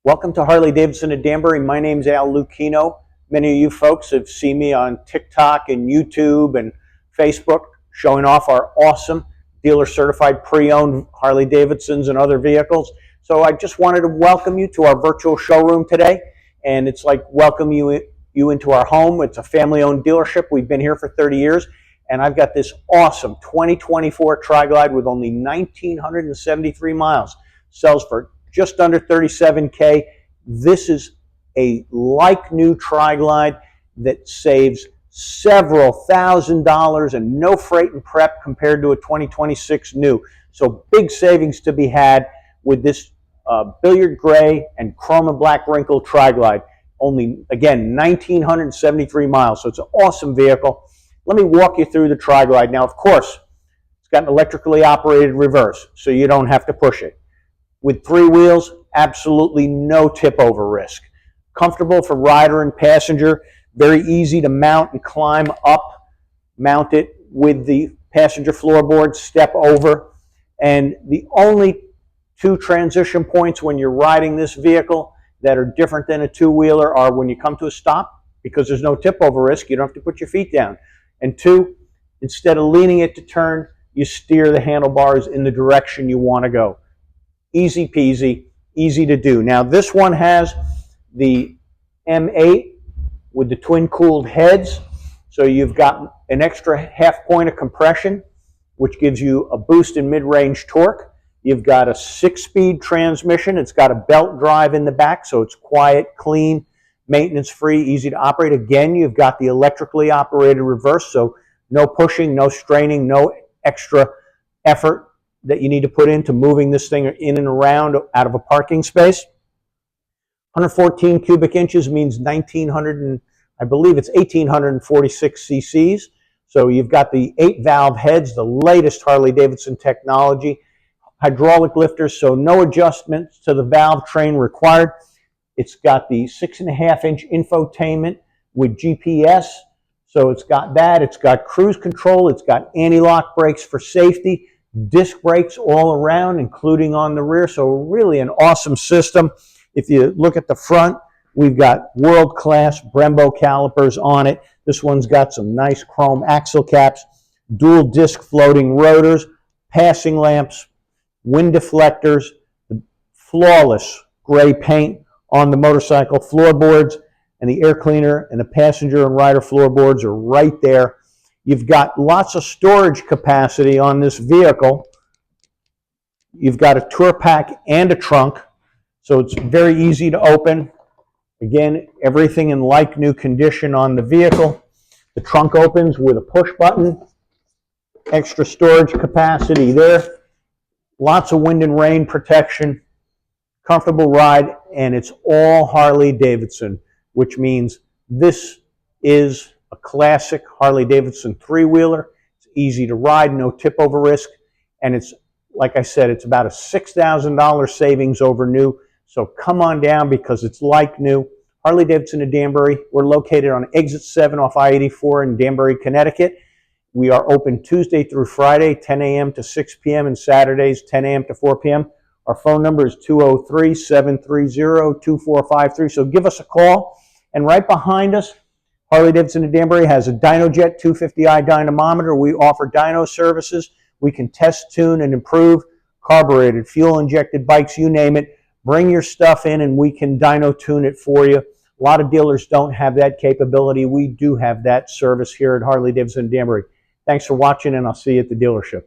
Welcome to Harley-Davidson of Danbury. My name's Al Lucchino. Many of you folks have seen me on TikTok and YouTube and Facebook showing off our awesome dealer-certified pre-owned Harley-Davidsons and other vehicles. So I just wanted to welcome you to our virtual showroom today. And it's like welcome you into our home. It's a family-owned dealership. We've been here for 30 years. And I've got this awesome 2024 TriGlide with only 1,973 miles. Sells for just under $37K. This is a like-new TriGlide that saves several $1,000s and no freight and prep compared to a 2026 new. So big savings to be had with this Billiard Gray and Chrome and Black Wrinkle TriGlide. Only, again, 1,973 miles. So it's an awesome vehicle. Let me walk you through the TriGlide. Now, of course, it's got an electrically operated reverse, so you don't have to push it. With 3 wheels, absolutely no tip over risk. Comfortable for rider and passenger, very easy to mount and climb up, mount it with the passenger floorboard, step over. And the only 2 transition points when you're riding this vehicle that are different than a 2-wheeler are when you come to a stop, because there's no tip over risk, you don't have to put your feet down. And 2, instead of leaning it to turn, you steer the handlebars in the direction you want to go. Easy peasy, easy to do. Now this one has the M8 with the twin cooled heads. So you've got an extra half point of compression, which gives you a boost in mid-range torque. You've got a 6-speed transmission. It's got a belt drive in the back, so it's quiet, clean, maintenance-free, easy to operate. Again, you've got the electrically operated reverse, so no pushing, no straining, no extra effort that you need to put into moving this thing in and around out of a parking space. 114 cubic inches means 1,900 and I believe it's 1,846 cc's. So you've got the 8-valve heads, the latest Harley-Davidson technology. Hydraulic lifters, so no adjustments to the valve train required. It's got the 6.5-inch infotainment with GPS. So it's got that. It's got cruise control. It's got anti-lock brakes for safety. Disc brakes all around, including on the rear. So really an awesome system. If you look at the front, we've got world-class Brembo calipers on it. This one's got some nice chrome axle caps, dual disc floating rotors, passing lamps, wind deflectors, flawless gray paint on the motorcycle floorboards, and the air cleaner and the passenger and rider floorboards are right there. You've got lots of storage capacity on this vehicle. You've got a tour pack and a trunk, so it's very easy to open. Again, everything in like-new condition on the vehicle. The trunk opens with a push button. Extra storage capacity there. Lots of wind and rain protection. Comfortable ride, and it's all Harley-Davidson, which means this is a classic Harley-Davidson 3-wheeler. It's easy to ride, no tip over risk, and it's, like I said, it's about a $6,000 savings over new. So come on down because it's like new. Harley-Davidson of Danbury. We're located on exit 7 off I-84 in Danbury, Connecticut. We are open Tuesday through Friday, 10 a.m. to 6 p.m. and Saturdays, 10 a.m. to 4 p.m. Our phone number is 203-730-2453. So give us a call. And right behind us, Harley-Davidson of Danbury has a DynoJet 250i dynamometer. We offer dyno services. We can test, tune, and improve carbureted, fuel-injected bikes, you name it. Bring your stuff in and we can dyno tune it for you. A lot of dealers don't have that capability. We do have that service here at Harley-Davidson of Danbury. Thanks for watching, and I'll see you at the dealership.